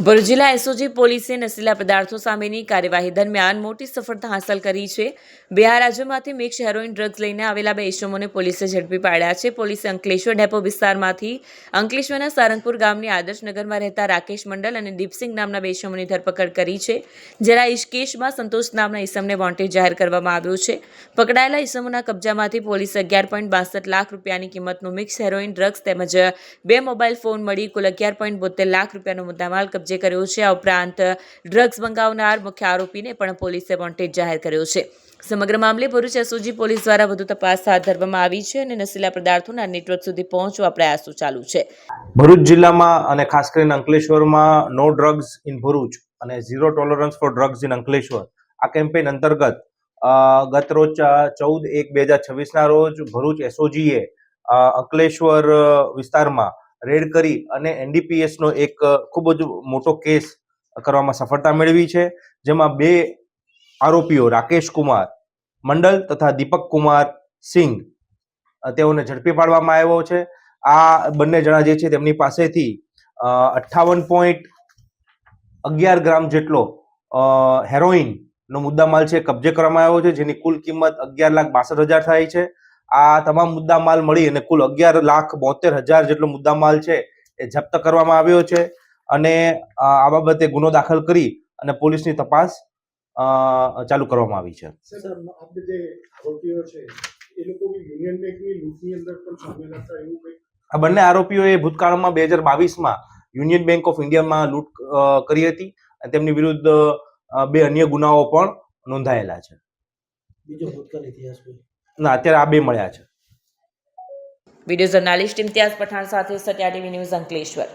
ભરૂચ જિલ્લા એસઓજી પોલીસે નશીલા પદાર્થો સામેની કાર્યવાહી દરમિયાન મોટી સફળતા હાંસલ કરી છે। 2 રાજ્યોમાંથી મિક્સ હેરોઇન ડ્રગ્સ લઈને આવેલા 2 ઇસમોને પોલીસે ઝડપી પાડ્યા છે। પોલીસે અંકલેશ્વર ડેપો વિસ્તારમાંથી અંકલેશ્વરના સારંગપુર ગામની આદર્શનગરમાં રહેતા રાકેશ મંડલ અને દીપસિંગ નામના 2 ઇસમોની ધરપકડ કરી છે। જ્યારે આ કેસમાં સંતોષ નામના ઇસમને વોન્ટેડ જાહેર કરવામાં આવ્યો છે। પકડાયેલા ઇસમોના કબજામાંથી પોલીસે 11.62 લાખ રૂપિયાની કિંમતનું મિક્સ હેરોઇન ડ્રગ્સ તેમજ 2 મોબાઈલ ફોન મળી કુલ 11.72 લાખ રૂપિયાનો મુદ્દામાલ કબજે કર્યો છે। આ ઉપરાંત ડ્રગ્સ મંગાવનાર મુખ્ય આરોપીને પણ પોલીસે વોન્ટેડ જાહેર કર્યો છે। સમગ્ર મામલે ભરૂચ એસઓજી પોલીસ દ્વારા વધુ તપાસ હાથ ધરવામાં આવી છે અને નશીલા પદાર્થોના નેટવર્ક સુધી પહોંચવા પ્રયાસો ચાલુ છે। ભરૂચ જિલ્લામાં અને ખાસ કરીને અંકલેશ્વરમાં નો ડ્રગ્સ ઇન ભરૂચ અને zero tolerance for drugs in Ankleshwar આ કેમ્પેઇન અંતર્ગત ગત રોજ 14/1/2026ના રોજ ભરૂચ એસઓજીએ અંકલેશ્વર વિસ્તારમાં રેડ કરી અને એનડીપીએસનો એક ખૂબ જ મોટો કેસ કરવામાં સફળતા મેળવી છે। જેમાં 2 આરોપીઓ રાકેશ કુમાર મંડલ તથા દીપક કુમાર સિંઘ તેઓને ઝડપી પાડવામાં આવ્યો છે। આ બંને જણા જે છે તેમની પાસેથી 58.11 ગ્રામ જેટલો હેરોઇનનો મુદ્દામાલ છે કબજે કરવામાં આવ્યો છે, જેની કુલ કિંમત 11,62,000 થાય છે। આ તમામ મુદ્દામાલ મળી અને કુલ 11,72,000 જેટલો મુદ્દામાલ છે એ જપ્ત કરવામાં આવ્યો છે અને આ બાબતે ગુનો દાખલ કરી અને પોલીસની તપાસ ચાલુ કરવામાં આવી છે। સર, આપણે જે આરોપીઓ છે એ લોકો યુનિયન બેંકની લૂંટની અંદર પણ સામેલ હતા એવું કંઈ? આ બંને આરોપીઓએ ભૂતકાળમાં 2022માં યુનિયન બેંક ઓફ ઇન્ડિયામાં લૂંટ કરી હતી અને તેમની વિરુદ્ધ 2 અન્ય ગુનાઓ પણ નોંધાયેલા છે। બીજો ભૂતકાળ ઇતિહાસ ના, અત્યારે આ 2 મળ્યા છે। વિડીયો જર્નાલિસ્ટ ઇમ્તિયાઝ પઠાણ સાથે સત્યા ટીવી ન્યૂઝ અંકલેશ્વર।